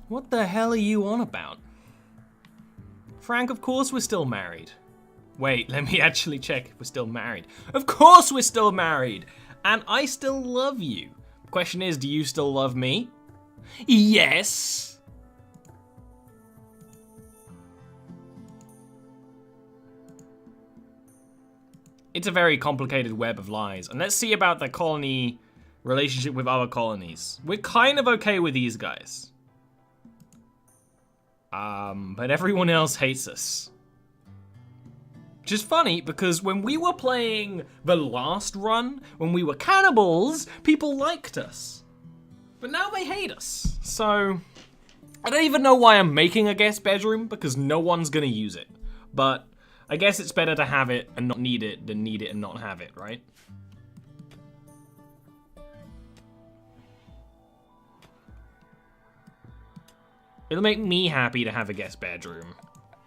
What the hell are you on about? Frank, of course we're still married. Wait, let me actually check if we're still married. Of course we're still married! And I still love you. The question is, do you still love me? Yes! It's a very complicated web of lies. And let's see about the colony relationship with other colonies. We're kind of okay with these guys. But everyone else hates us. Which is funny, because when we were playing the last run, when we were cannibals, people liked us. But now they hate us. So, I don't even know why I'm making a guest bedroom, because no one's gonna use it. But I guess it's better to have it and not need it than need it and not have it, right? It'll make me happy to have a guest bedroom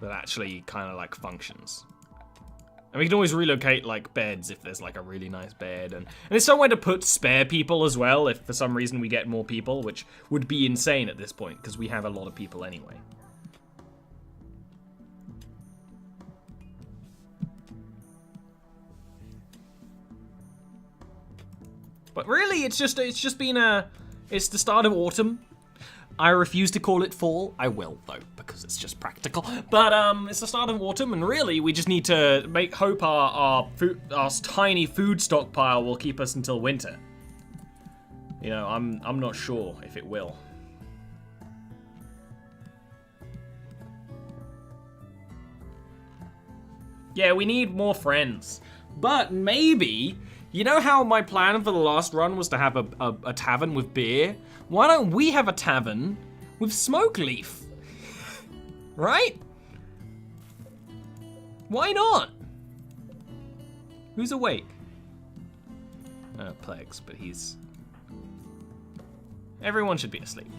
that actually kind of like functions. And we can always relocate like beds if there's like a really nice bed, and there's somewhere to put spare people as well if for some reason we get more people, which would be insane at this point because we have a lot of people anyway. But really, it's the start of autumn. I refuse to call it fall. I will though, because it's just practical. But it's the start of autumn, and really, we just need to hope our tiny food stockpile will keep us until winter. You know, I'm not sure if it will. Yeah, we need more friends, but maybe. You know how my plan for the last run was to have a tavern with beer? Why don't we have a tavern with smoke leaf? Right? Why not? Who's awake? Plagues, but he's... Everyone should be asleep.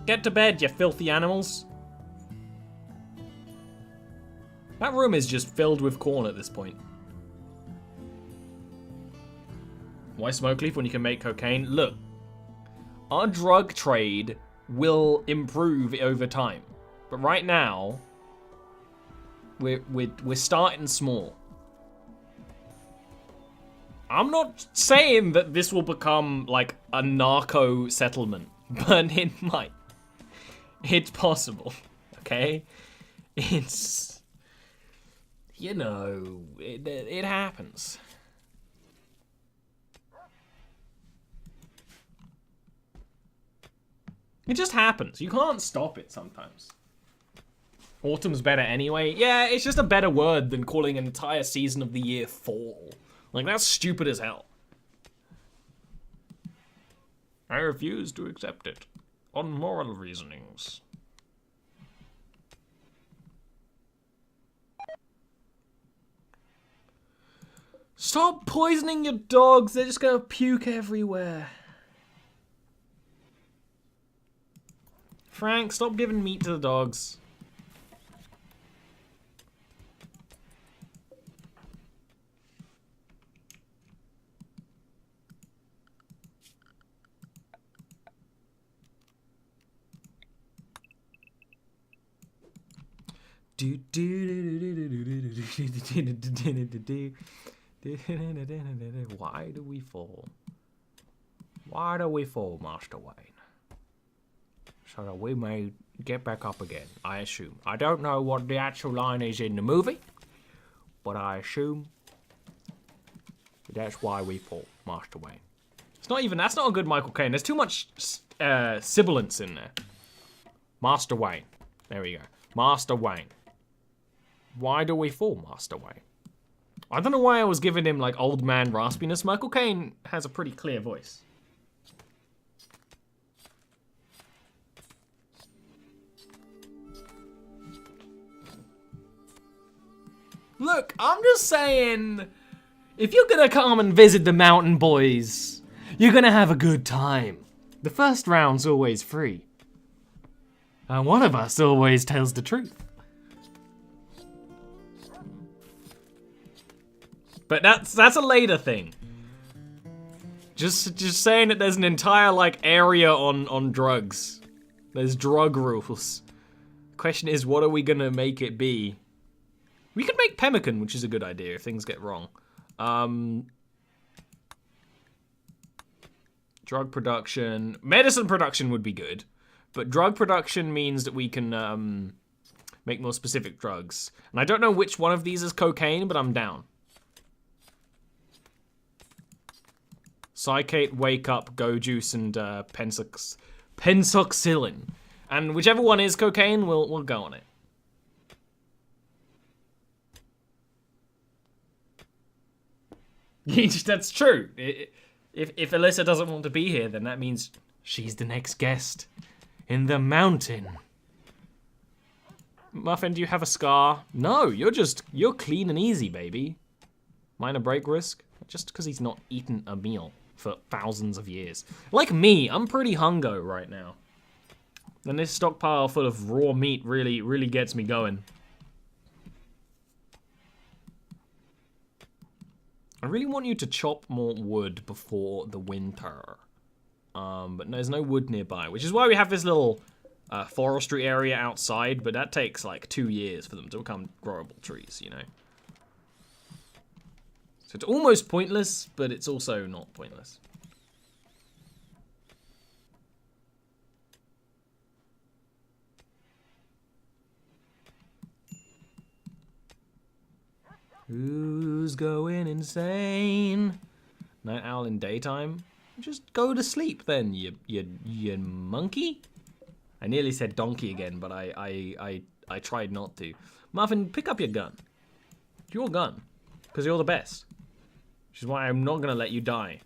Get to bed, you filthy animals. That room is just filled with corn at this point. Why smoke leaf when you can make cocaine? Look, our drug trade will improve over time, but right now we're starting small. I'm not saying that this will become like a narco settlement, but it might. It's possible, okay? It's... You know, it happens. It just happens. You can't stop it sometimes. Autumn's better anyway. Yeah, it's just a better word than calling an entire season of the year fall. Like, that's stupid as hell. I refuse to accept it. On moral reasonings. Stop poisoning your dogs, they're just gonna puke everywhere. Frank, stop giving meat to the dogs. Why do we fall? Why do we fall, Master Wayne? So that we may get back up again, I assume. I don't know what the actual line is in the movie, but I assume that's why we fall, Master Wayne. It's not even, that's not a good Michael Caine. There's too much sibilance in there. Master Wayne. There we go. Master Wayne. Why do we fall, Master Wayne? I don't know why I was giving him like old man raspiness. Michael Caine has a pretty clear voice. Look, I'm just saying, if you're gonna come and visit the Mountain Boys, you're gonna have a good time. The first round's always free. And one of us always tells the truth. But that's a later thing. Just saying that there's an entire, like, area on drugs. There's drug rules. Question is, what are we gonna make it be? We could make pemmican, which is a good idea if things get wrong. Drug production. Medicine production would be good. But drug production means that we can make more specific drugs. And I don't know which one of these is cocaine, but I'm down. Psychate, Wake Up, Go Juice, and pensoxylin. And whichever one is cocaine, we'll go on it. That's true. If Alyssa doesn't want to be here, then that means she's the next guest in the mountain. Muffin, do you have a scar? No, you're clean and easy, baby. Minor break risk? Just because he's not eaten a meal for thousands of years. Like me, I'm pretty hungo right now. And this stockpile full of raw meat really gets me going. I really want you to chop more wood before the winter. But there's no wood nearby, which is why we have this little forestry area outside, but that takes like 2 years for them to become growable trees, you know? So it's almost pointless, but it's also not pointless. Who's going insane? Night owl in daytime? Just go to sleep then, you monkey. I nearly said donkey again, but I tried not to. Muffin, pick up your gun. It's your gun, because you're the best. Which is why I'm not gonna let you die.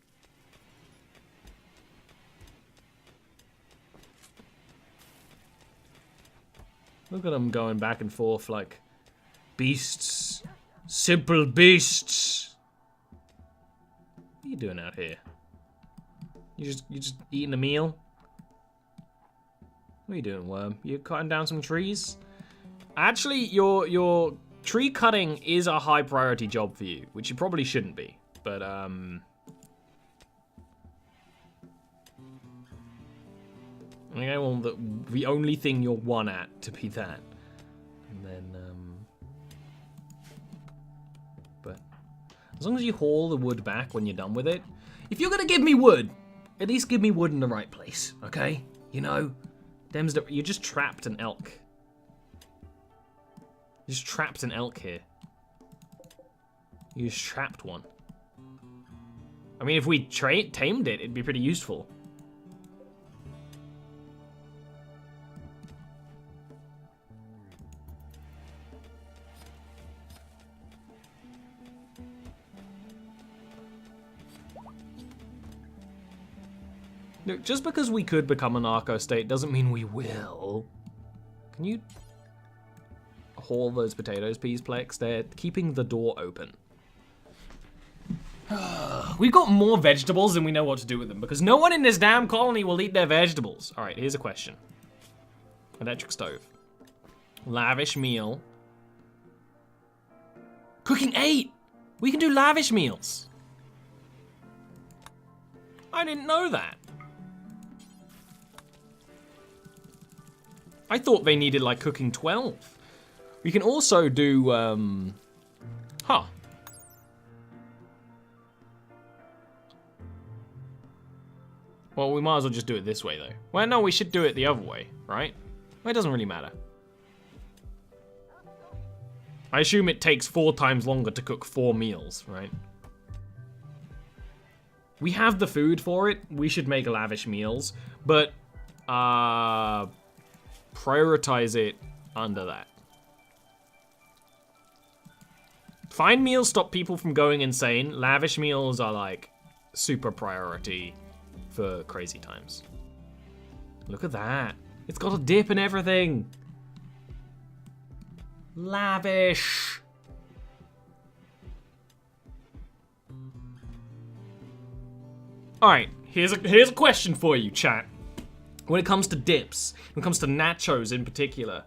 Look at them going back and forth like beasts. Simple beasts. What are you doing out here? You just eating a meal? What are you doing, worm? You cutting down some trees? Actually, your tree cutting is a high priority job for you, which you probably shouldn't be. But okay, well, the only thing you're one at to be that, and then but as long as you haul the wood back when you're done with it. If you're gonna give me wood, at least give me wood in the right place, okay? You know, you just trapped an elk. You just trapped an elk here. You just trapped one. I mean, if we tamed it, it'd be pretty useful. Look, just because we could become a narco state doesn't mean we will. Can you haul those potatoes, please, Plex? They're keeping the door open. We've got more vegetables than we know what to do with them because no one in this damn colony will eat their vegetables. All right, here's a question. Electric stove. Lavish meal. Cooking 8! We can do lavish meals. I didn't know that. I thought they needed like cooking 12. We can also do, Well, we might as well just do it this way, though. Well, no, we should do it the other way, right? Well, it doesn't really matter. I assume it takes 4 times longer to cook 4 meals, right? We have the food for it. We should make lavish meals, but prioritize it under that. Fine meals stop people from going insane. Lavish meals are like super priority for crazy times. Look at that. It's got a dip and everything. Lavish. All right, here's a question for you, chat. When it comes to dips, when it comes to nachos in particular,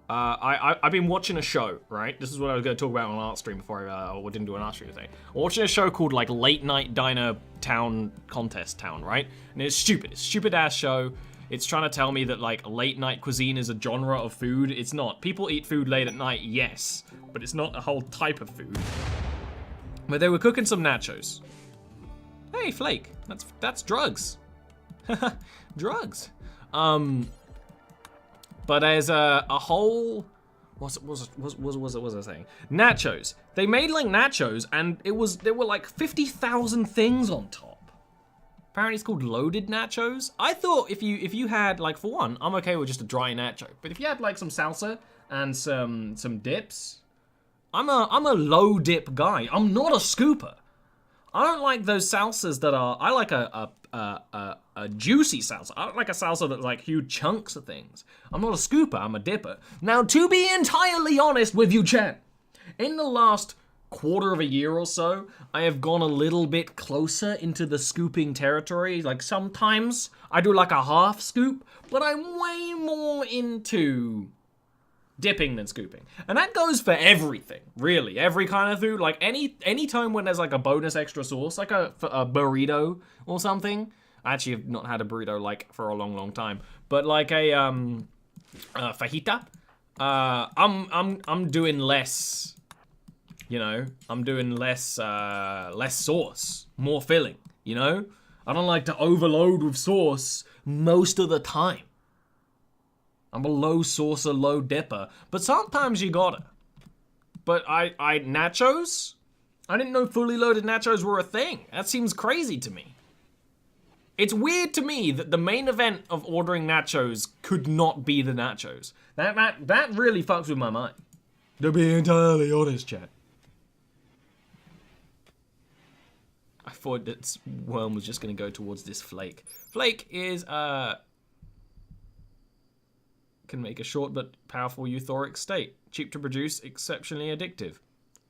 I've been watching a show, right? This is what I was going to talk about on an art stream before I didn't do an art stream today. I'm watching a show called like Late Night Diner town contest town, right? And it's stupid. It's a stupid ass show. It's trying to tell me that like late night cuisine is a genre of food. It's not. People eat food late at night, yes, but it's not a whole type of food. But they were cooking some nachos. Hey, Flake, that's drugs. Drugs. But there's a whole, what was I saying? Nachos. They made like nachos, and there were like 50,000 things on top. Apparently it's called loaded nachos. I thought if you had, like, for one, I'm okay with just a dry nacho. But if you had like some salsa and some dips, I'm a low dip guy. I'm not a scooper. I don't like those salsas that are, I like a juicy salsa. I don't like a salsa that's like huge chunks of things. I'm not a scooper, I'm a dipper. Now, to be entirely honest with you, Chat, in the last quarter of a year or so, I have gone a little bit closer into the scooping territory. Like sometimes I do like a half scoop, but I'm way more into dipping than scooping. And that goes for everything, really. Every kind of food. Like any time when there's like a bonus extra sauce, like a burrito or something. I actually have not had a burrito like for a long time. But like a fajita, I'm doing less. You know, I'm doing less sauce, more filling, you know? I don't like to overload with sauce most of the time. I'm a low saucer, low dipper, but sometimes you gotta. But nachos? I didn't know fully loaded nachos were a thing. That seems crazy to me. It's weird to me that the main event of ordering nachos could not be the nachos. That really fucks with my mind. To be entirely honest, chat. I thought that worm was just going to go towards this flake. Flake is, can make a short but powerful euphoric state. Cheap to produce, exceptionally addictive.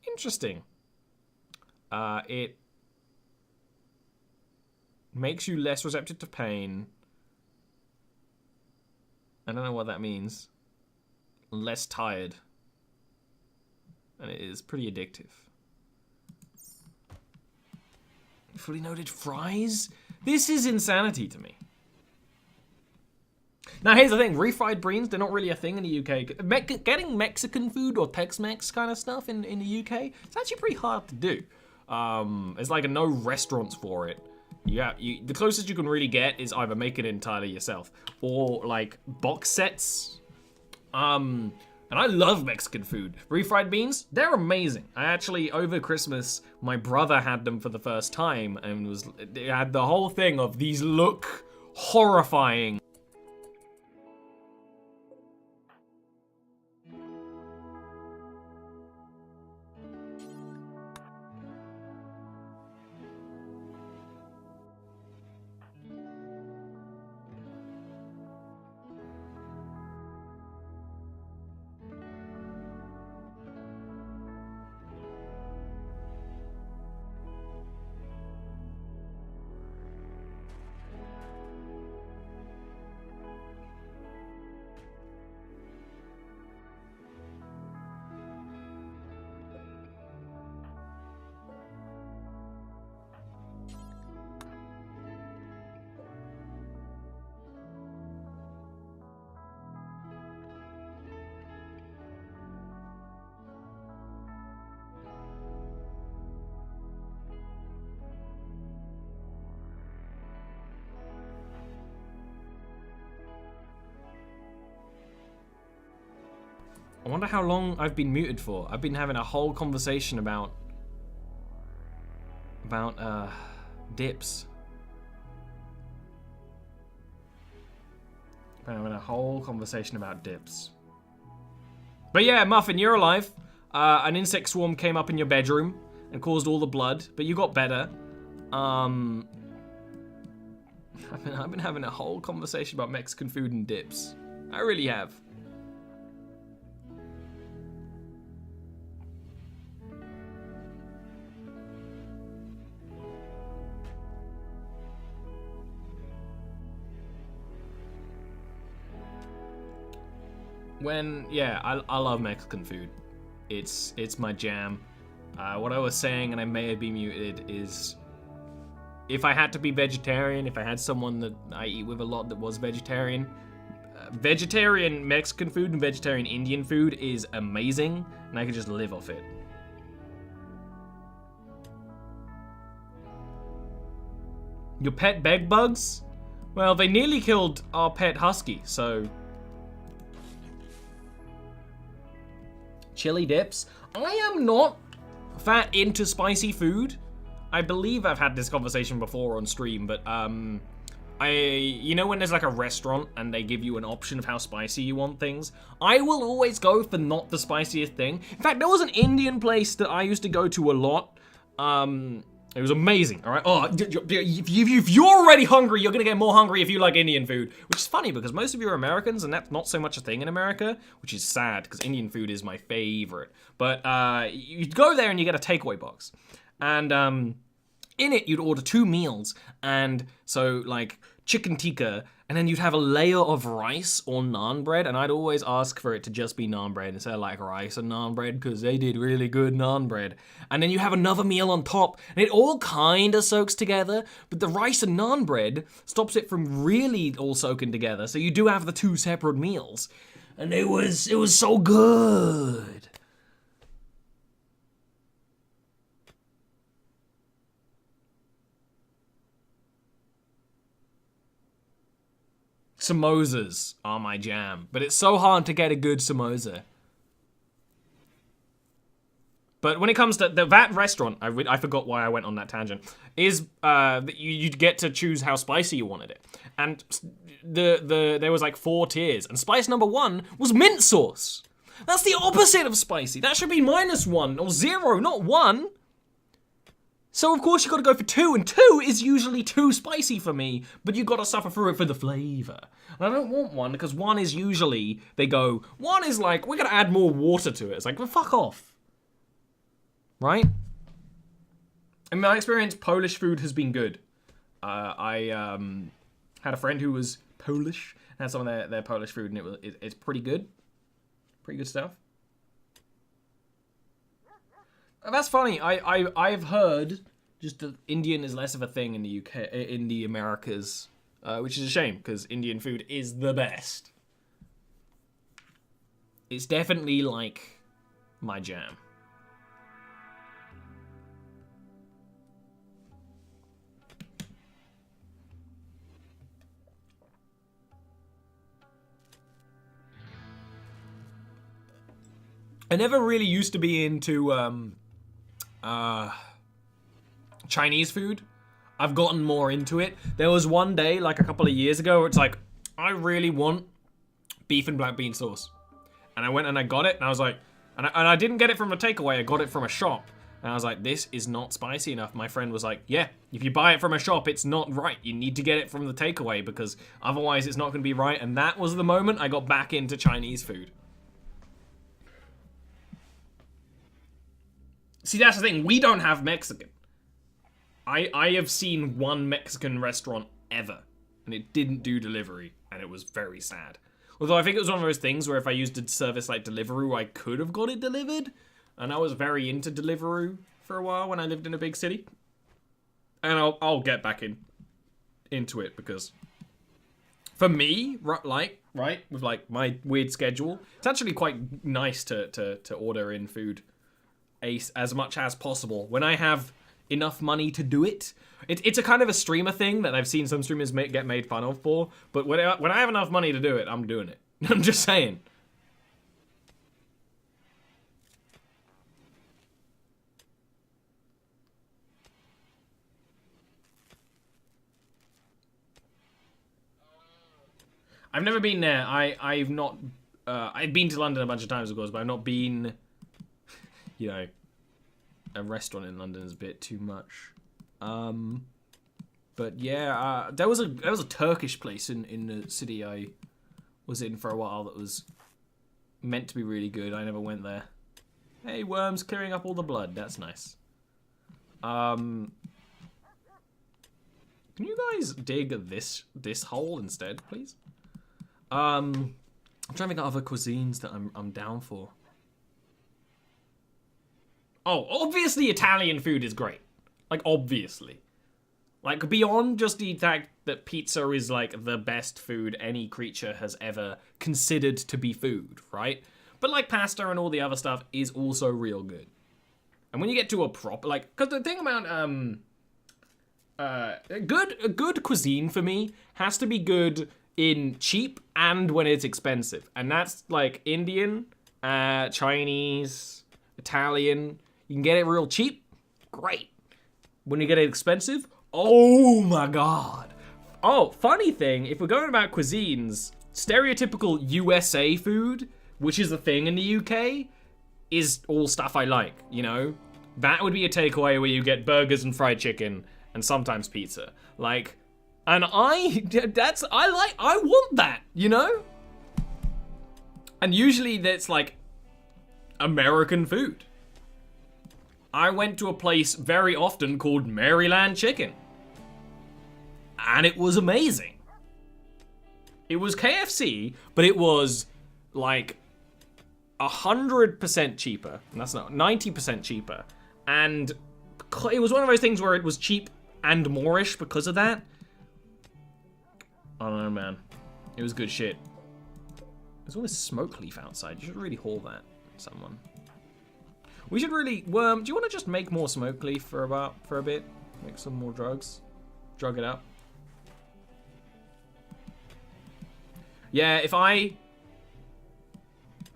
Interesting. It makes you less receptive to pain. I don't know what that means. Less tired. And it is pretty addictive. Fully loaded fries? This is insanity to me. Now here's the thing, refried beans, they're not really a thing in the UK. Getting Mexican food or Tex-Mex kind of stuff in the UK, it's actually pretty hard to do. There's like no restaurants for it. The closest you can really get is either make it entirely yourself or like box sets. And I love Mexican food. Refried beans, they're amazing. I actually, over Christmas, my brother had them for the first time and it had the whole thing of these look horrifying. I wonder how long I've been muted for. I've been having a whole conversation about dips. Been having a whole conversation about dips. But yeah, Muffin, you're alive. An insect swarm came up in your bedroom and caused all the blood, but you got better. I've been having a whole conversation about Mexican food and dips. I really have. I love Mexican food. It's my jam. What I was saying, and I may have been muted, is if I had to be vegetarian, if I had someone that I eat with a lot that was vegetarian, vegetarian Mexican food and vegetarian Indian food is amazing, and I could just live off it. Your pet bed bugs? Well, they nearly killed our pet husky, so... Chili dips? I am not that into spicy food. I believe I've had this conversation before on stream, but you know when there's like a restaurant and they give you an option of how spicy you want things? I will always go for not the spiciest thing. In fact, there was an Indian place that I used to go to a lot. It was amazing, all right? Oh, if you're already hungry, you're gonna get more hungry if you like Indian food, which is funny because most of you are Americans and that's not so much a thing in America, which is sad because Indian food is my favorite. But you go there and you get a takeaway box. And in it, you'd order 2 meals. And so like chicken tikka, and then you'd have a layer of rice or naan bread, and I'd always ask for it to just be naan bread instead of like rice and naan bread because they did really good naan bread. And then you have another meal on top, and it all kind of soaks together, but the rice and naan bread stops it from really all soaking together, so you do have the 2 separate meals. And it was so good. Samosas are my jam, but it's so hard to get a good samosa. But when it comes to that restaurant, I forgot why I went on that tangent, is you'd get to choose how spicy you wanted it. And there was like 4 tiers, and spice number 1 was mint sauce. That's the opposite of spicy. That should be -1 or 0, not 1. So of course you gotta go for 2, and 2 is usually too spicy for me, but you gotta suffer through it for the flavor. And I don't want 1, because 1 is usually, they go, 1 is like, we're gonna add more water to it. It's like, well, fuck off. Right? In my experience, Polish food has been good. I had a friend who was Polish, and had some of their Polish food, and it's pretty good. Pretty good stuff. That's funny. I've heard just that Indian is less of a thing in the UK, in the Americas, which is a shame because Indian food is the best. It's definitely like my jam. I never really used to be into Chinese food. I've gotten more into it. There was one day, like a couple of years ago, where it's like, I really want beef and black bean sauce. And I went and I got it, and I was like, and I didn't get it from a takeaway, I got it from a shop. And I was like, this is not spicy enough. My friend was like, yeah, if you buy it from a shop, it's not right. You need to get it from the takeaway because otherwise it's not gonna be right. And that was the moment I got back into Chinese food. See, that's the thing, we don't have Mexican. I have seen 1 Mexican restaurant ever, and it didn't do delivery, and it was very sad. Although I think it was one of those things where if I used a service like Deliveroo, I could have got it delivered, and I was very into Deliveroo for a while when I lived in a big city. And I'll get back into it, because for me, right, with like my weird schedule, it's actually quite nice to order in food as much as possible when I have enough money to do it. It's a kind of a streamer thing that I've seen some streamers get made fun of for, but when I have enough money to do it, I'm doing it. I'm just saying. I've never been there. I've not, I've been to London a bunch of times, of course, but I've not been, you know, a restaurant in London is a bit too much. But yeah, there was a Turkish place in the city I was in for a while that was meant to be really good. I never went there. Hey, worms clearing up all the blood. That's nice. Can you guys dig this hole instead, please? I'm trying to think of other cuisines that I'm down for. Oh, obviously Italian food is great. Like, obviously. Like, beyond just the fact that pizza is, like, the best food any creature has ever considered to be food, right? But, like, pasta and all the other stuff is also real good. And when you get to a proper, like, because the thing about, a good cuisine for me has to be good in cheap and when it's expensive. And that's, like, Indian, Chinese, Italian. You can get it real cheap, great. When you get it expensive, oh my god. Oh, funny thing, if we're going about cuisines, stereotypical USA food, which is a thing in the UK, is all stuff I like, you know? That would be a takeaway where you get burgers and fried chicken and sometimes pizza. Like, and I want that, you know? And usually that's like American food. I went to a place very often called Maryland Chicken. And it was amazing. It was KFC, but it was like 100% cheaper. And that's not 90% cheaper. And it was one of those things where it was cheap and moreish because of that. I don't know, man. It was good shit. There's always smoke leaf outside. You should really haul that, someone. We should really, Worm, do you want to just make more smoke leaf for a bit? Make some more drugs? Drug it up. Yeah,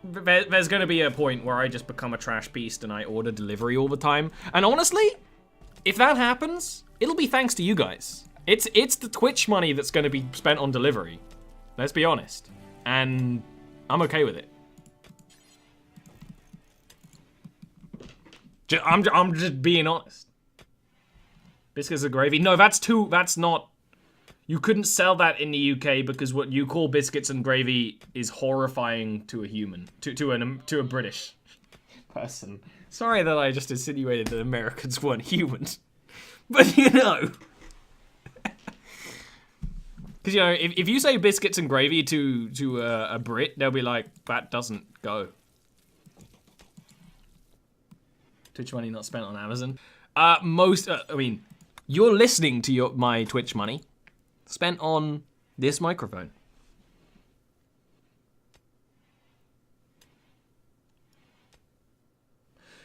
there's going to be a point where I just become a trash beast and I order delivery all the time. And honestly, if that happens, it'll be thanks to you guys. It's the Twitch money that's going to be spent on delivery. Let's be honest. And I'm okay with it. I'm just being honest. Biscuits and gravy. No, that's not. You couldn't sell that in the UK because what you call biscuits and gravy is horrifying to a human, to a British person. Sorry that I just insinuated that Americans weren't humans, but you know, because you know, if you say biscuits and gravy to a Brit, they'll be like, that doesn't go. Twitch money not spent on Amazon. I mean, you're listening to my Twitch money spent on this microphone.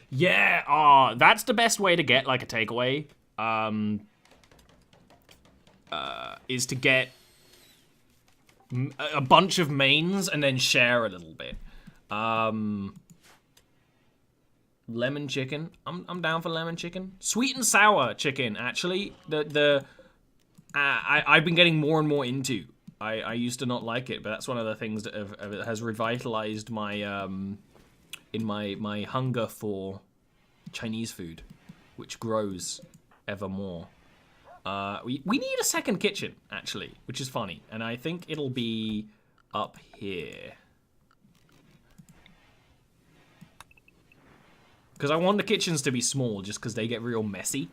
Yeah, that's the best way to get like a takeaway. Is to get a bunch of mains and then share a little bit. Lemon chicken. I'm down for lemon chicken. Sweet and sour chicken, actually. I've been getting more and more into. I used to not like it, but that's one of the things that has revitalized my my hunger for Chinese food, which grows ever more. We need a second kitchen, actually, which is funny, and I think it'll be up here. Because I want the kitchens to be small, just because they get real messy.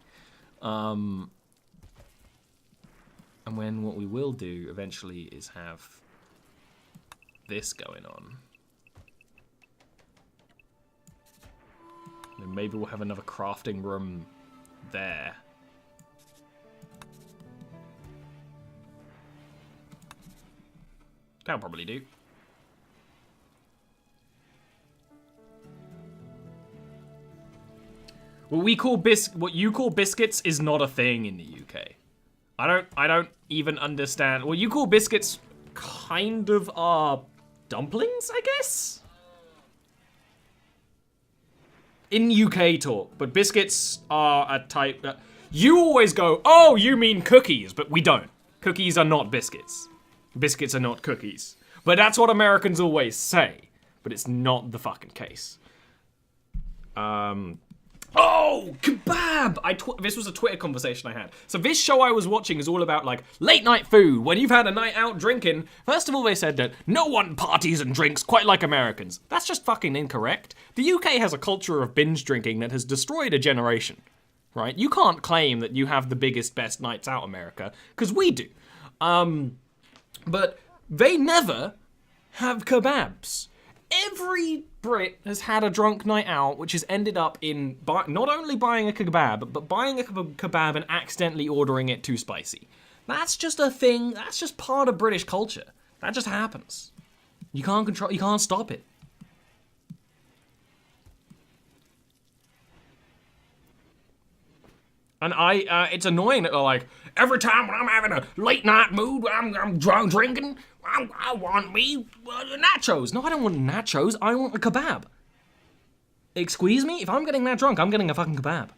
And when what we will do eventually is have this going on. And maybe we'll have another crafting room there. That'll probably do. What you call biscuits is not a thing in the UK. I don't even understand. What you call biscuits kind of are dumplings, I guess? In UK talk, but biscuits are a type that you always go, oh, you mean cookies, but we don't. Cookies are not biscuits. Biscuits are not cookies. But that's what Americans always say, but it's not the fucking case. Oh, kebab! This was a Twitter conversation I had. So this show I was watching is all about, like, late night food. When you've had a night out drinking, first of all, they said that no one parties and drinks quite like Americans. That's just fucking incorrect. The UK has a culture of binge drinking that has destroyed a generation, right? You can't claim that you have the biggest, best nights out, America, because we do. But they never have kebabs. Every Brit has had a drunk night out, which has ended up in not only buying a kebab, but buying a kebab and accidentally ordering it too spicy. That's just a thing. That's just part of British culture. That just happens. You can't stop it. And it's annoying that they're like, every time when I'm having a late night mood, I'm drunk drinking, I want me nachos. No, I don't want nachos. I want a kebab. Excuse me? If I'm getting that drunk, I'm getting a fucking kebab.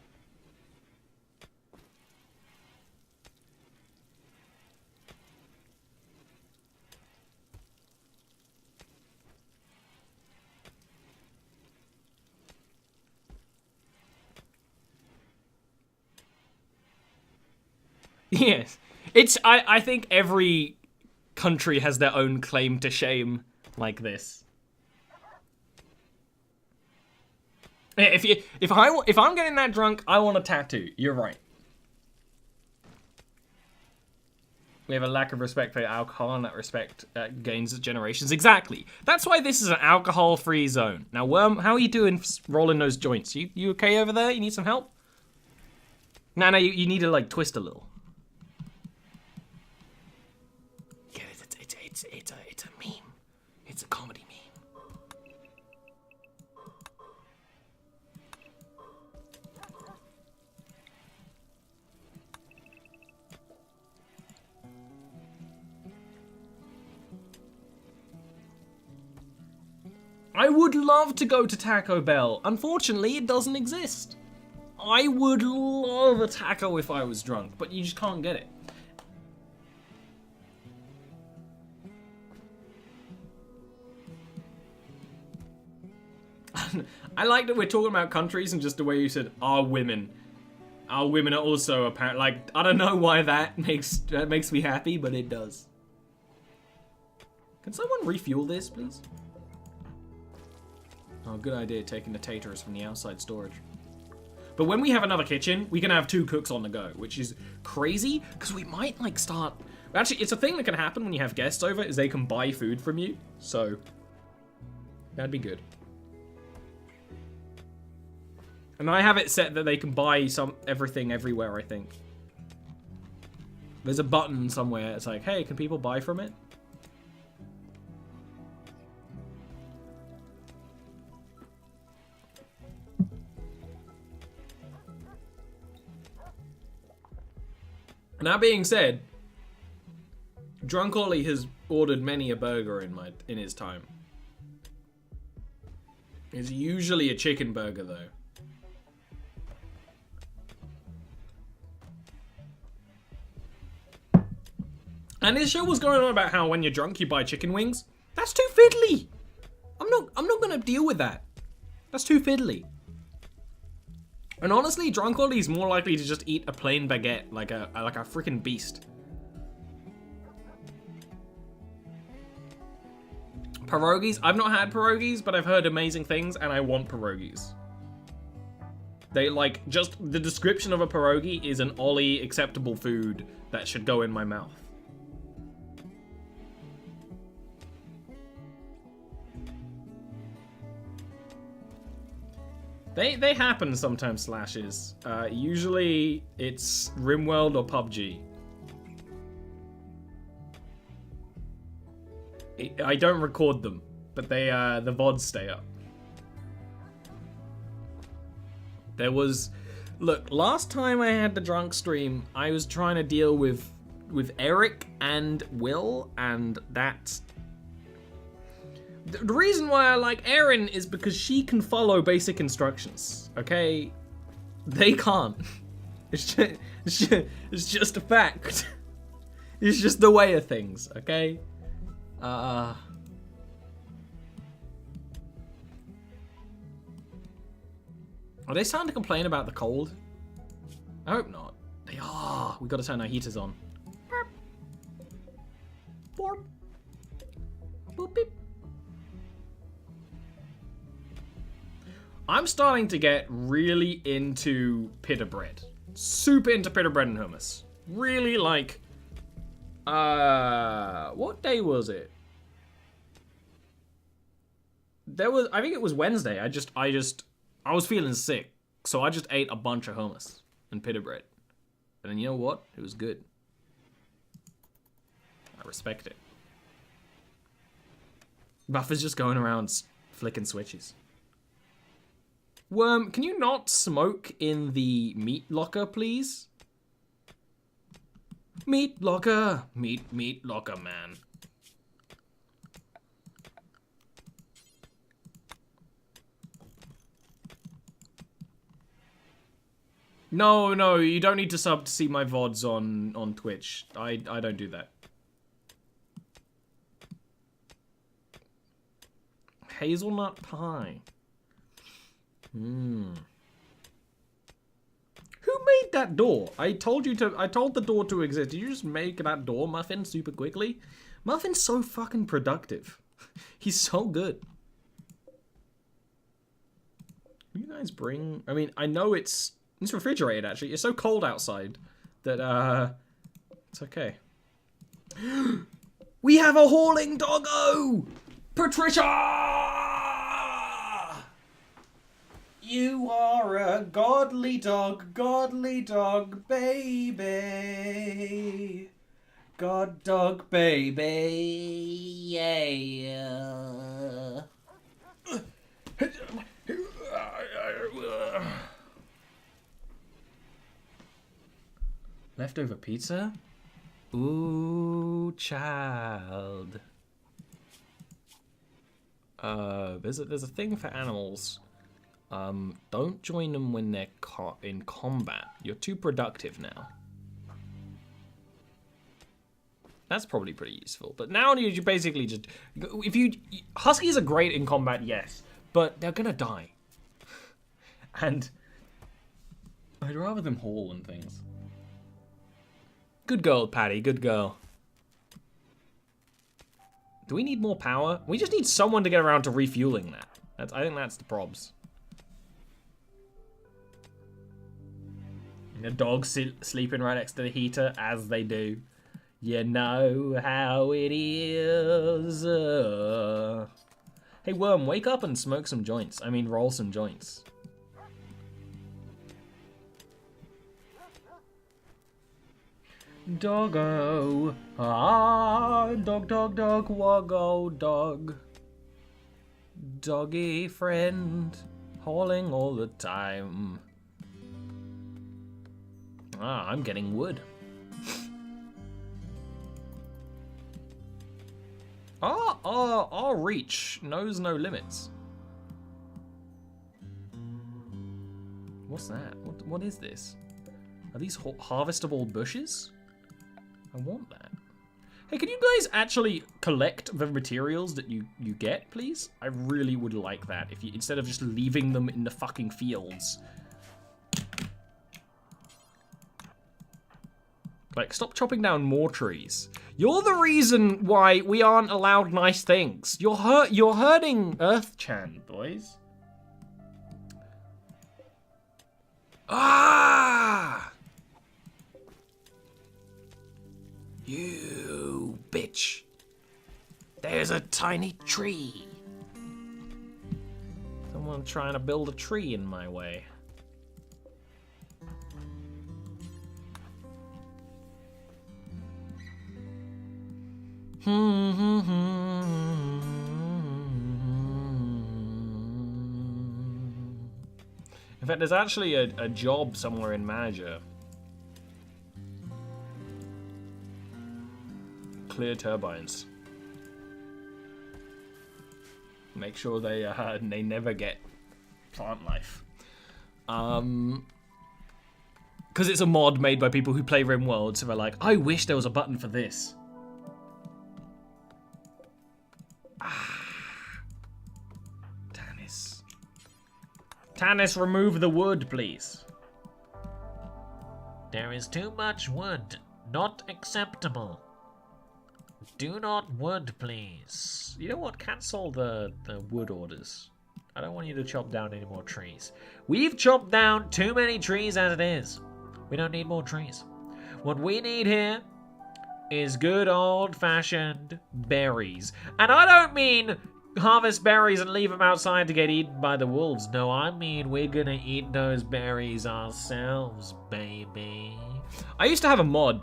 Yes. I think every country has their own claim to shame like this. If I'm getting that drunk, I want a tattoo. You're right. We have a lack of respect for alcohol, and that respect gains generations. Exactly. That's why this is an alcohol-free zone. Now, Worm, how are you doing rolling those joints? You okay over there? You need some help? No, you need to, like, twist a little. Yeah, it's a meme. It's a comedy meme. I would love to go to Taco Bell. Unfortunately, it doesn't exist. I would love a taco if I was drunk, but you just can't get it. I like that we're talking about countries and just the way you said, our women. Our women are also apparent. Like, I don't know why that makes me happy, but it does. Can someone refuel this, please? Oh, good idea, taking the taters from the outside storage. But when we have another kitchen, we can have 2 cooks on the go, which is crazy, because we might, like, start... Actually, it's a thing that can happen when you have guests over, is they can buy food from you, so... That'd be good. And I have it set that they can buy everything everywhere, I think. There's a button somewhere, it's like, hey, can people buy from it? That being said, Drunk Ollie has ordered many a burger in his time. It's usually a chicken burger though. And his show was going on about how when you're drunk you buy chicken wings. That's too fiddly. I'm not gonna deal with that. That's too fiddly. And honestly, Drunk Ollie's more likely to just eat a plain baguette like a freaking beast. Pierogies? I've not had pierogies, but I've heard amazing things, and I want pierogies. They, like, just the description of a pierogi is an Ollie acceptable food that should go in my mouth. They happen sometimes, slashes. Usually it's Rimworld or PUBG. I don't record them, but the VODs stay up. There was... Look, last time I had the drunk stream, I was trying to deal with Eric and Will, and that's... The reason why I like Erin is because she can follow basic instructions, okay? They can't. It's just a fact. It's just the way of things, okay? Are they starting to complain about the cold? I hope not. They are. We gotta turn our heaters on. Bork. Boop beep. I'm starting to get really into pita bread. Super into pita bread and hummus. Really like... what day was it? I think it was Wednesday. I was feeling sick, so I just ate a bunch of hummus and pita bread. And then you know what? It was good. I respect it. Buffer's just going around flicking switches. Worm, can you not smoke in the meat locker, please? Meat locker. Meat locker, man. No, you don't need to sub to see my VODs on Twitch. I don't do that. Hazelnut pie. Who made that door? I told the door to exist. Did you just make that door, Muffin, super quickly? Muffin's so fucking productive. He's so good. You guys bring... I mean, I know it's refrigerated, actually. It's so cold outside that, it's okay. We have a hauling doggo! Patricia! You are a godly dog, baby. God dog, baby, yeah. Leftover pizza? Ooh, child. There's a thing for animals. Don't join them when they're in combat. You're too productive now. That's probably pretty useful. But now you basically just... Huskies are great in combat, yes. But they're gonna die. And I'd rather them haul and things. Good girl, Patty. Good girl. Do we need more power? We just need someone to get around to refueling that. I think that's the probs. The dog's sleeping right next to the heater, as they do. You know how it is. Hey, Worm, wake up and smoke some joints. I mean, roll some joints. Doggo. Ah, dog, woggo, dog. Doggy friend, hauling all the time. Ah, I'm getting wood. Our reach knows no limits. What's that? What is this? Are these harvestable bushes? I want that. Hey, can you guys actually collect the materials that you get, please? I really would like that if you, instead of just leaving them in the fucking fields. Like, stop chopping down more trees. You're the reason why we aren't allowed nice things. You're hurting Earth-chan, boys. Ah! You bitch. There's a tiny tree. Someone trying to build a tree in my way. In fact, there's actually a job somewhere in manager. Clear turbines. Make sure they never get plant life. Because it's a mod made by people who play Rimworld, so they're like, I wish there was a button for this. Tannis, remove the wood, please. There is too much wood. Not acceptable. Do not wood, please. You know what? Cancel the wood orders. I don't want you to chop down any more trees. We've chopped down too many trees as it is. We don't need more trees. What we need here is good old-fashioned berries. And I don't mean harvest berries and leave them outside to get eaten by the wolves. No, I mean we're gonna eat those berries ourselves, baby. I used to have a mod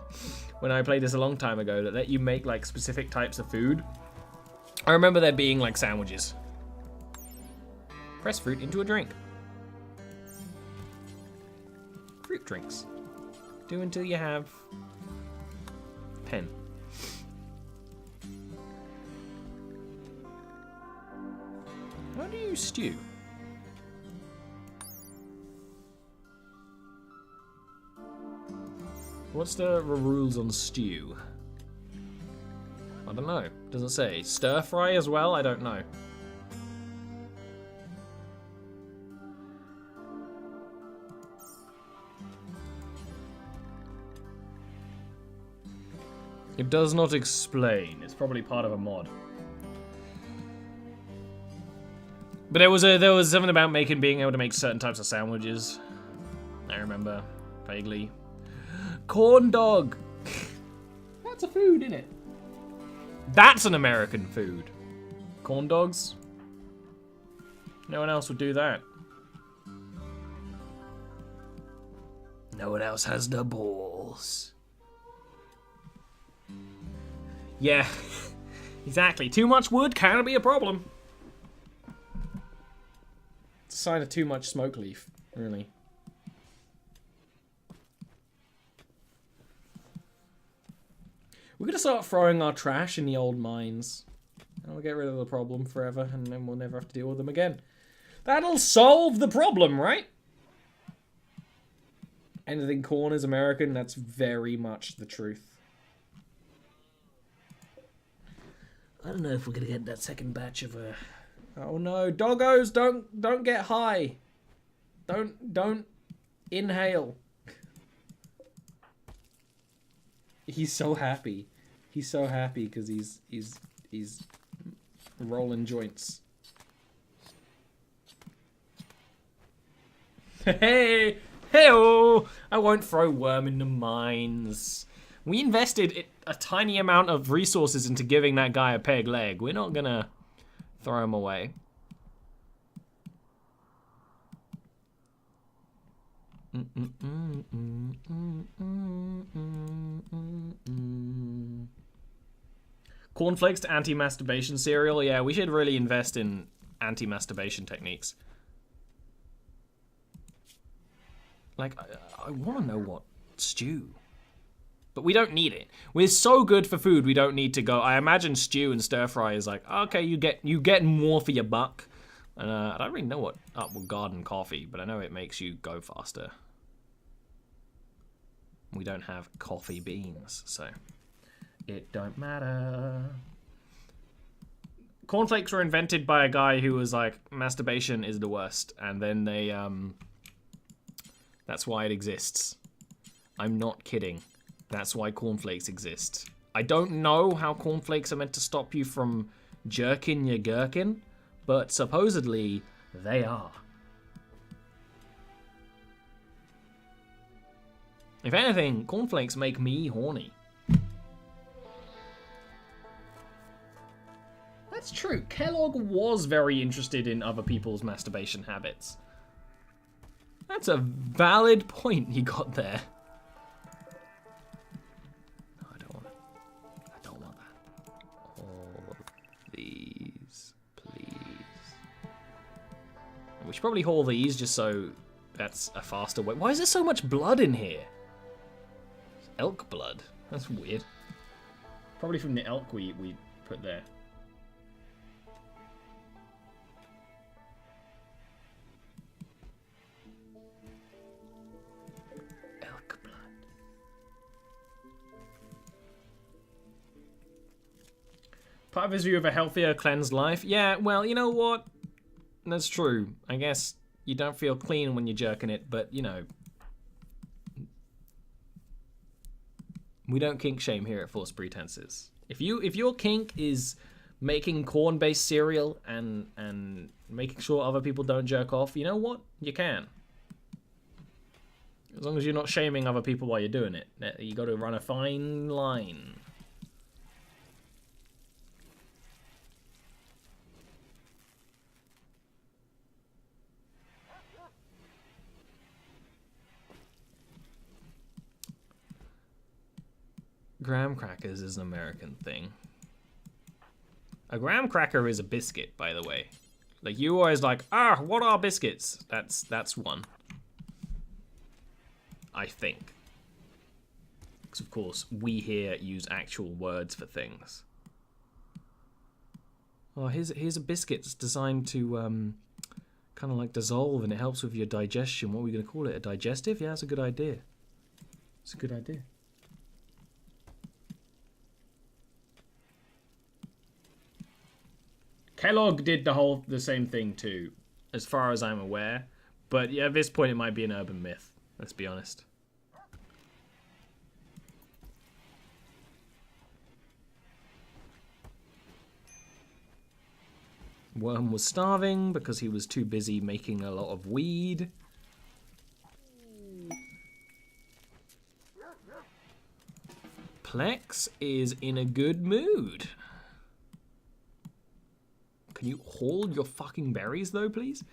when I played this a long time ago that let you make like specific types of food. I remember there being like sandwiches. Press fruit into a drink. Fruit drinks. Do until you have pen. How do you stew? What's the rules on stew? I don't know. Doesn't say. Stir fry as well? I don't know. It does not explain. It's probably part of a mod. But there was something about being able to make certain types of sandwiches. I remember vaguely. Corn dog. That's a food, isn't it? That's an American food. Corn dogs. No one else would do that. No one else has the balls. Yeah, exactly. Too much wood can be a problem. It's a sign of too much smoke leaf, really. We're gonna start throwing our trash in the old mines. And we'll get rid of the problem forever, and then we'll never have to deal with them again. That'll solve the problem, right? Anything corn is American, that's very much the truth. I don't know if we're gonna get that second batch of Oh no, doggos, don't get high. Don't inhale. He's so happy. He's so happy because he's rolling joints. Hey, hey-oh! I won't throw worm in the mines. We invested a tiny amount of resources into giving that guy a peg leg. We're not gonna throw him away. Cornflakes to anti-masturbation cereal. Yeah, we should really invest in anti-masturbation techniques. Like, I want to know what stew. But we don't need it. We're so good for food, we don't need to go. I imagine stew and stir fry is like, okay, you get more for your buck. And I don't really know what garden coffee, but I know it makes you go faster. We don't have coffee beans, so it don't matter. Cornflakes were invented by a guy who was like, masturbation is the worst, and then they that's why it exists. I'm not kidding. That's why cornflakes exist. I don't know how cornflakes are meant to stop you from jerking your gherkin, but supposedly they are. If anything, cornflakes make me horny. That's true. Kellogg was very interested in other people's masturbation habits. That's a valid point he got there. No, I don't want it. I don't want that. All of these, please. We should probably haul these just so that's a faster way. Why is there so much blood in here? Elk blood. That's weird. Probably from the elk we put there. Elk blood. Part of his view of a healthier, cleansed life. Yeah, well, you know what? That's true. I guess you don't feel clean when you're jerking it, but, you know, we don't kink shame here at False Pretenses. If your kink is making corn-based cereal and making sure other people don't jerk off, you know what? You can. As long as you're not shaming other people while you're doing it. You got to run a fine line. graham crackers is an American thing. A graham cracker is a biscuit, by the way. Like, you always like, what are biscuits? That's one. I think. Because, of course, we here use actual words for things. Oh, here's a biscuit that's designed to kind of like dissolve, and it helps with your digestion. What are we going to call it? A digestive? Yeah, that's a good idea. It's a good idea. Kellogg did the same thing too, as far as I'm aware. But yeah, at this point it might be an urban myth. Let's be honest. Worm was starving because he was too busy making a lot of weed. Plex is in a good mood. Can you hold your fucking berries though, please?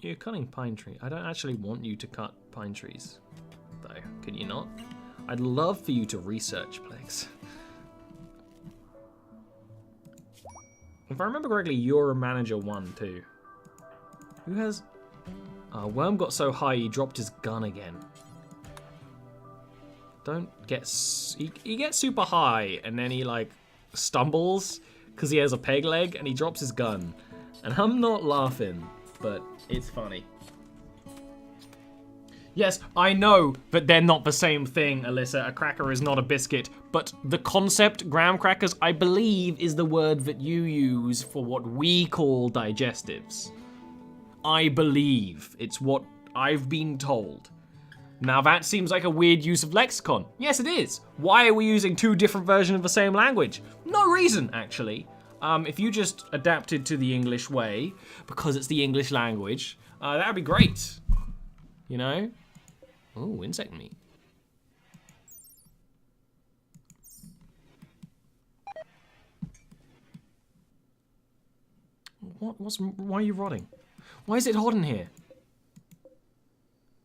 You're cutting pine tree. I don't actually want you to cut pine trees, though. Can you not? I'd love for you to research, Plex. If I remember correctly, you're a manager 1 too. Who has... Worm got so high he dropped his gun again. Don't get... He gets super high and then he like stumbles because he has a peg leg and he drops his gun. And I'm not laughing, but it's funny. Yes, I know that they're not the same thing, Alyssa. A cracker is not a biscuit, but the concept graham crackers, I believe, is the word that you use for what we call digestives. I believe. It's what I've been told. Now that seems like a weird use of lexicon. Yes, it is. Why are we using 2 different versions of the same language? No reason, actually. If you just adapted to the English way, because it's the English language, that would be great. You know? Oh, insect meat. Why are you rotting? Why is it hot in here?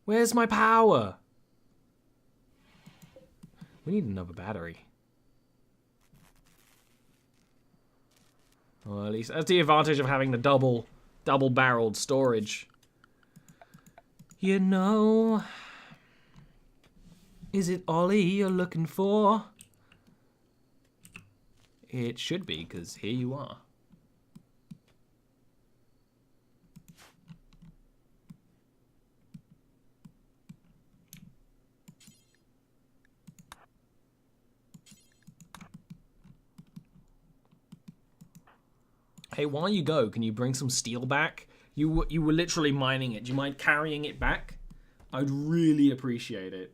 Where's my power? We need another battery. Well, at least that's the advantage of having the double-barreled storage. You know, is it Ollie you're looking for? It should be, because here you are. Hey, while you go, can you bring some steel back? You were literally mining it. Do you mind carrying it back? I'd really appreciate it.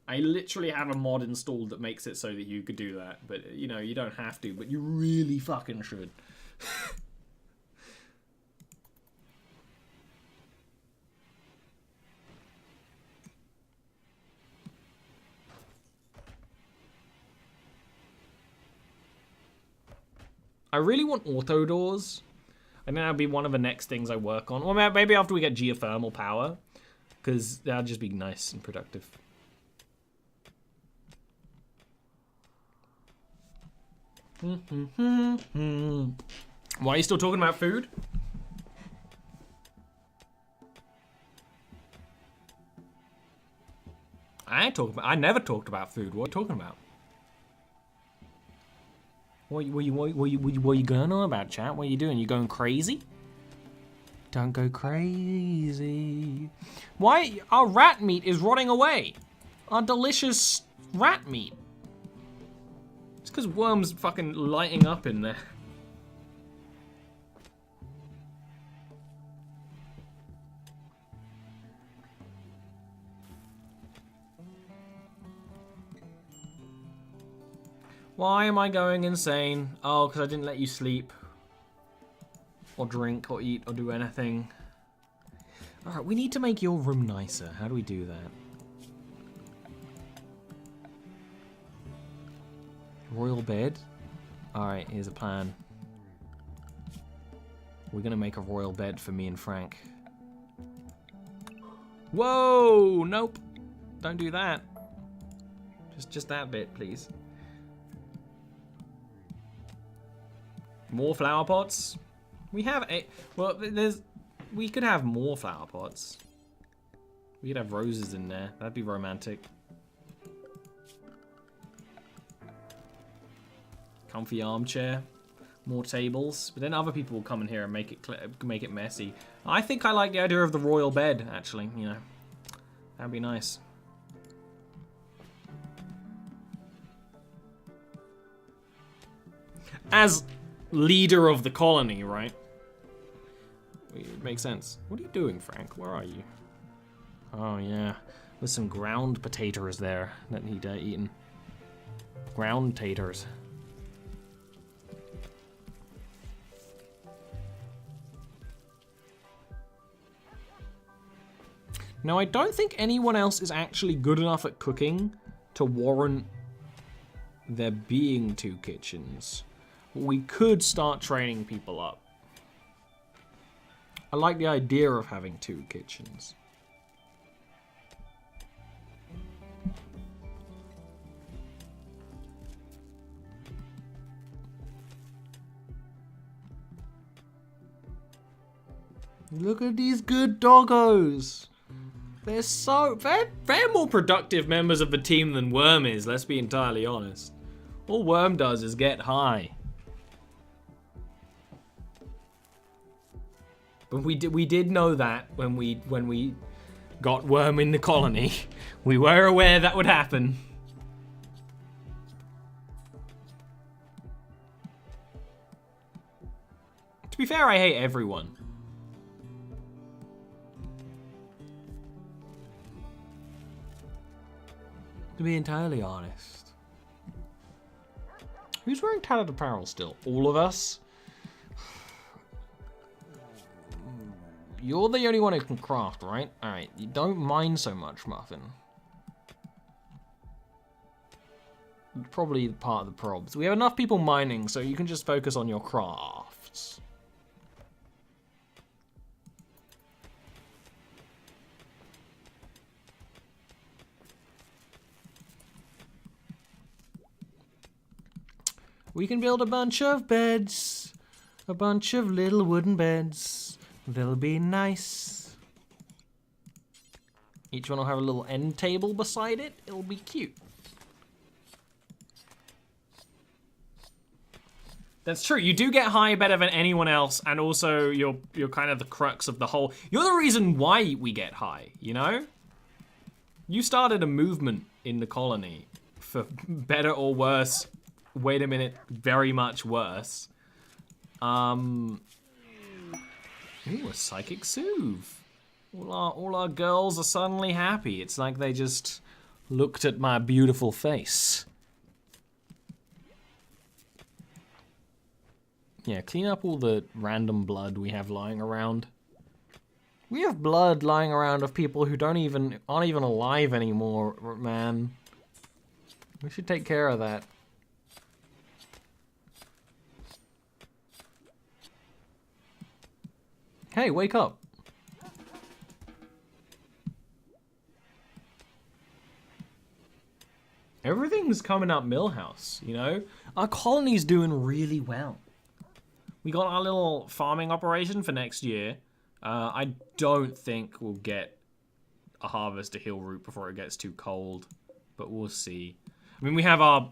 I literally have a mod installed that makes it so that you could do that. But, you know, you don't have to, but you really fucking should. I really want auto doors. I think that'll be one of the next things I work on. Or maybe after we get geothermal power. Because that'll just be nice and productive. Why are you still talking about food? I never talked about food. What are you talking about? What you going on about, chat? What are you doing? You going crazy? Don't go crazy. Why? Our rat meat is rotting away. Our delicious rat meat. It's because Worm's fucking lighting up in there. Why am I going insane? Oh, because I didn't let you sleep. Or drink, or eat, or do anything. Alright, we need to make your room nicer. How do we do that? Royal bed? Alright, here's a plan. We're gonna make a royal bed for me and Frank. Whoa! Nope. Don't do that. Just that bit, please. More flower pots. We have a... Well, we could have more flower pots. We could have roses in there. That'd be romantic. Comfy armchair. More tables. But then other people will come in here and make it messy. I think I like the idea of the royal bed, actually. You know, that'd be nice. As leader of the colony, right? It makes sense. What are you doing, Frank? Where are you? Oh, yeah. There's some ground potatoes there that need eaten. Ground taters. Now, I don't think anyone else is actually good enough at cooking to warrant there being 2 kitchens. We could start training people up. I like the idea of having 2 kitchens. Look at these good doggos. They're more productive members of the team than Worm is, let's be entirely honest. All Worm does is get high. But we did know that when we got Worm in the colony. We were aware that would happen. To be fair, I hate everyone. To be entirely honest. Who's wearing tattered apparel still? All of us? You're the only one who can craft, right? Alright, you don't mind so much, Muffin. Probably part of the probs. We have enough people mining, so you can just focus on your crafts. We can build a bunch of beds. A bunch of little wooden beds. They'll be nice. Each one will have a little end table beside it. It'll be cute. That's true. You do get high better than anyone else, and also you're kind of the crux of the whole. You're the reason why we get high, you know? You started a movement in the colony for better or worse. Wait a minute, very much worse. Ooh, a psychic soothe. All our girls are suddenly happy. It's like they just looked at my beautiful face. Yeah, clean up all the random blood we have lying around. We have blood lying around of people who aren't even alive anymore, man. We should take care of that. Hey, wake up. Everything's coming up Millhouse, you know? Our colony's doing really well. We got our little farming operation for next year. I don't think we'll get a harvest of heal root before it gets too cold, but we'll see. I mean, we have our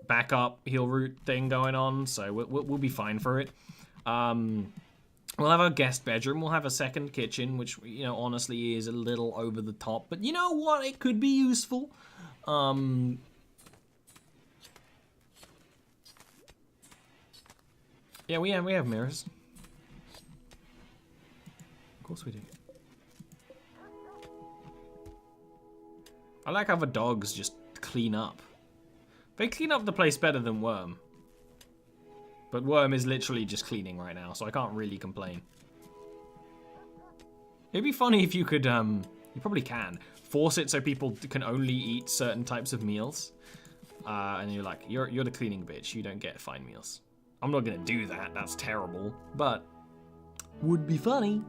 backup heal root thing going on, so we'll be fine for it. We'll have our guest bedroom. We'll have a second kitchen, which, you know, honestly is a little over the top. But you know what? It could be useful. Yeah, we have mirrors. Of course we do. I like how the dogs just clean up. They clean up the place better than Worm. But Worm is literally just cleaning right now, so I can't really complain. It'd be funny if you could, you probably can, force it so people can only eat certain types of meals. And you're like, you're the cleaning bitch, you don't get fine meals. I'm not gonna do that, that's terrible, but would be funny.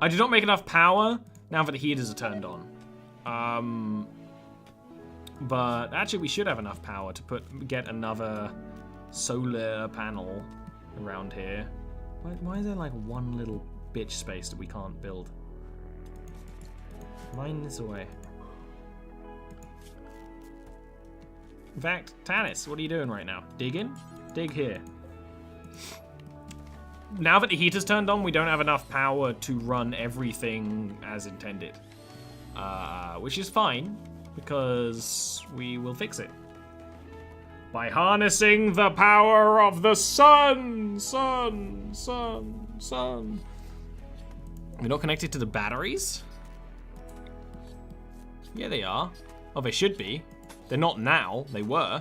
I did not make enough power now that the heaters are turned on. But actually, we should have enough power to get another solar panel around here. Why is there like one little bitch space that we can't build? Mine this away. In fact, Tanis, what are you doing right now? Digging? Dig here. Now that the heater's turned on, we don't have enough power to run everything as intended. Which is fine, because we will fix it. By harnessing the power of the sun! Sun! Sun! Sun! We're not connected to the batteries? Yeah, they are. Oh, they should be. They're not now. They were.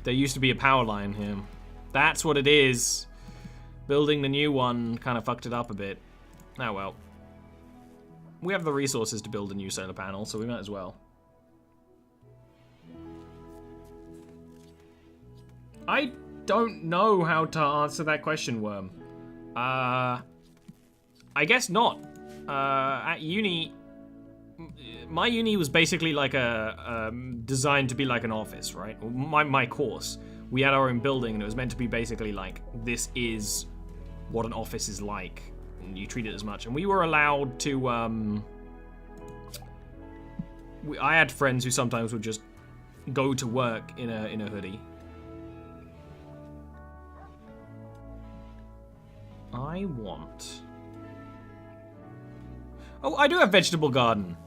There used to be a power line here. That's what it is. Building the new one kind of fucked it up a bit. Oh well. We have the resources to build a new solar panel, so we might as well. I don't know how to answer that question, Worm. I guess not. At uni, my uni was basically like designed to be like an office, right? My course, we had our own building, and it was meant to be basically like, this is what an office is like, and you treat it as much. And we were allowed to, I had friends who sometimes would just go to work in a hoodie. I want... Oh, I do have vegetable garden.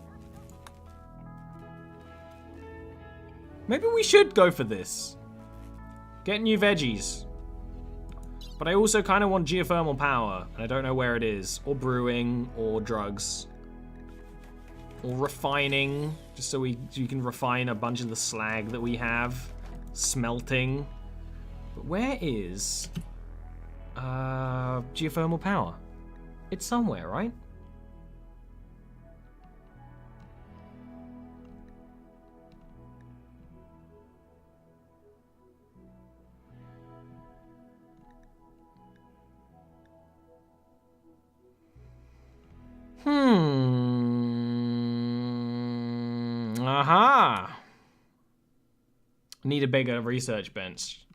Maybe we should go for this. Get new veggies. But I also kind of want geothermal power, and I don't know where it is. Or brewing, or drugs. Or refining, just so you can refine a bunch of the slag that we have. Smelting. But where is geothermal power? It's somewhere, right? Aha! Need a bigger research bench.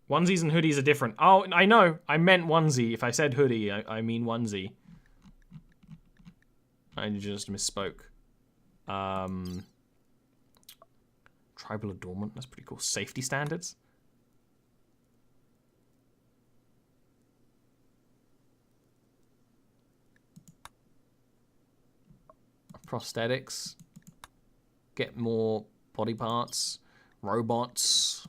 Onesies and hoodies are different. Oh, I know. I meant onesie. If I said hoodie, I mean onesie. I just misspoke. Tribal adornment. That's pretty cool. Safety standards. Prosthetics. Get more body parts. Robots.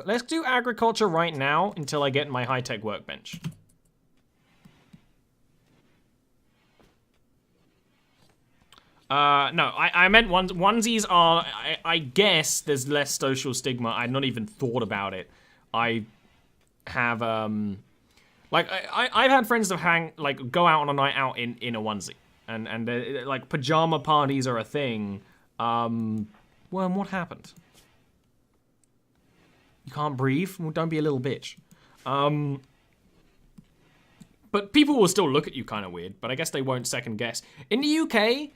Let's do agriculture right now until I get my high-tech workbench. No, I meant onesies are... I guess there's less social stigma. I'd not even thought about it. I have, like, I've had friends that go out on a night out in a onesie. And like, pajama parties are a thing. Well, what happened? You can't breathe? Well, don't be a little bitch. But people will still look at you kind of weird, but I guess they won't second guess. In the UK,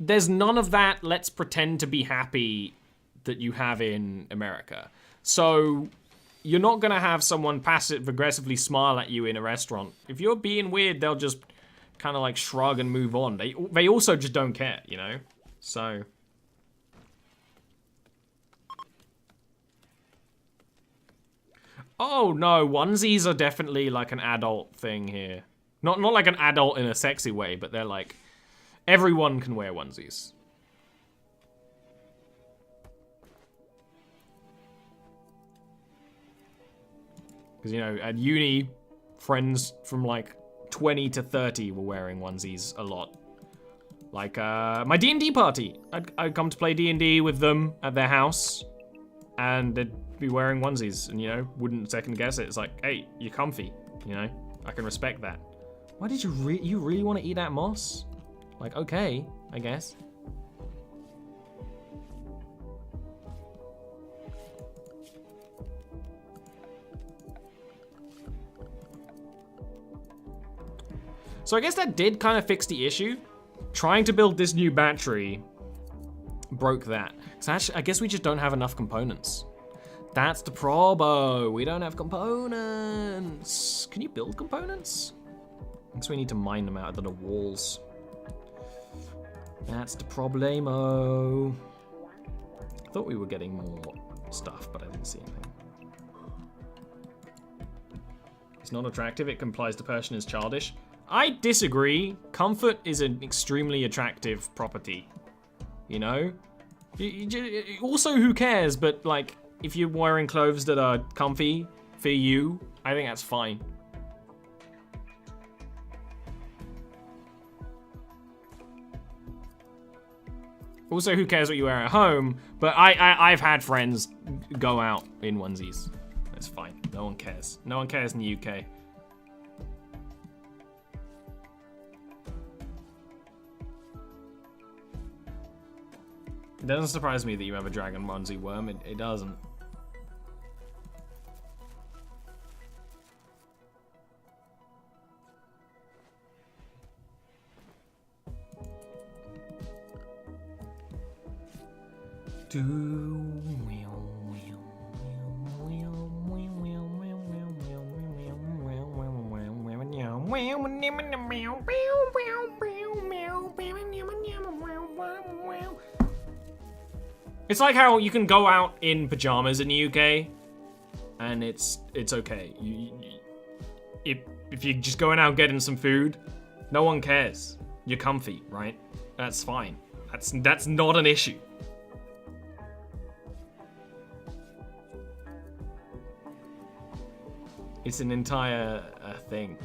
there's none of that let's pretend to be happy that you have in America. So you're not going to have someone passive-aggressively smile at you in a restaurant. If you're being weird, they'll just kind of like shrug and move on. They also just don't care, you know? So... Oh no, onesies are definitely like an adult thing here. Not like an adult in a sexy way, but they're like, everyone can wear onesies. Because, you know, at uni, friends from like 20 to 30 were wearing onesies a lot. Like, my D&D party. I'd come to play D&D with them at their house, and they'd be wearing onesies, and, you know, wouldn't second guess it. It's like, hey, you're comfy, you know? I can respect that. Why did you really want to eat that moss? Like, okay, I guess. So I guess that did kind of fix the issue. Trying to build this new battery broke that. So actually, I guess we just don't have enough components. That's the probo. We don't have components. Can you build components? I guess we need to mine them out of the walls. That's the problemo. I thought we were getting more stuff, but I didn't see anything. It's not attractive. It implies the person is childish. I disagree. Comfort is an extremely attractive property. You know? Also, who cares? But, like, if you're wearing clothes that are comfy for you, I think that's fine. Also, who cares what you wear at home? But I've had friends go out in onesies. That's fine. No one cares. No one cares in the UK. It doesn't surprise me that you have a dragon onesie, Worm. It doesn't. It's like how you can go out in pajamas in the UK, and it's okay. If you're just going out getting some food, no one cares. You're comfy, right? That's fine. That's not an issue. It's an entire thing.